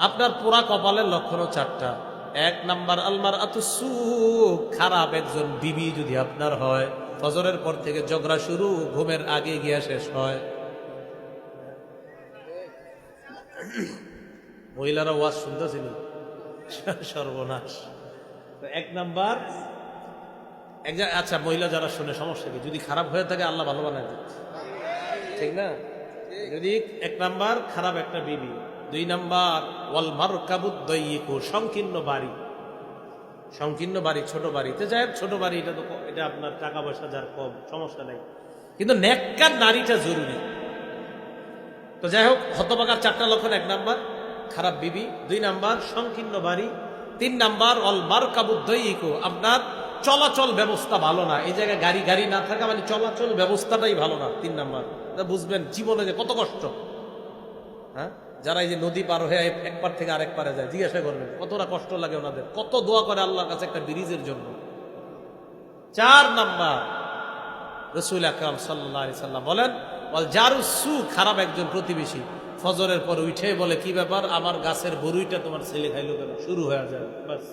আপনার পুরা কপালের লক্ষণও চারটা। এক নাম্বার আলমার আতুসু, খারাপ একজন বিবি যদি আপনার হয়, ফজরের পর থেকে ঝগড়া শুরু, ঘুমের আগে গিয়া শেষ হয়। মহিলারা ওয়াজ শুনতেছিল, সর্বনাশ। এক নাম্বার আচ্ছা, মহিলা যারা শুনে সমস্যা কি? যদি খারাপ হয়ে থাকে আল্লাহ ভালো বানায় দিচ্ছে, ঠিক না? যদি এক নাম্বার খারাপ একটা বিবি, দুই নাম্বার ওয়াল মারকাবুদ্দাইয়িকু, সংকীর্ণ বাড়ি। সংকীর্ণ বাড়ি, ছোট বাড়িতে যায়, ছোট বাড়ি এটা তো এটা আপনার টাকা পয়সা যার কম, সমস্যা নাই, কিন্তু নেককার নারীটা জরুরি। তো যাই হোক, হতভাগার চারটা লক্ষণ: এক নাম্বার খারাপ বিবি, দুই নাম্বার সংকীর্ণ বাড়ি, তিন নাম্বার ওয়াল মারকাবুদ্দাইয়িকু, আপনার চলাচল ব্যবস্থা ভালো না। এই জায়গায় গাড়ি না থাকা মানে চলাচল ব্যবস্থাটাই ভালো না। তিন নাম্বার বুঝবেন জীবনে যে কত কষ্ট। হ্যাঁ, যারা এই যে নদী পার হয়ে এক পার থেকে আরেক পারে যায়, জিজ্ঞাসা করবেন কতটা কষ্ট লাগে ওনাদের, কত দোয়া করে আল্লাহর কাছে একটা ব্রিজের জন্য। চার নাম্বার, রাসূল আকরাম সাল্লাল্লাহু আলাইহি সাল্লাম বলেন ওয়াল জারুসু, খারাপ একজন প্রতিবেশী। ফজরের পর উঠে বলে, কি ব্যাপার, আমার গাছের বরুইটা তোমার ছেলে খাইলো কেন? শুরু হয়ে যায়, বাস।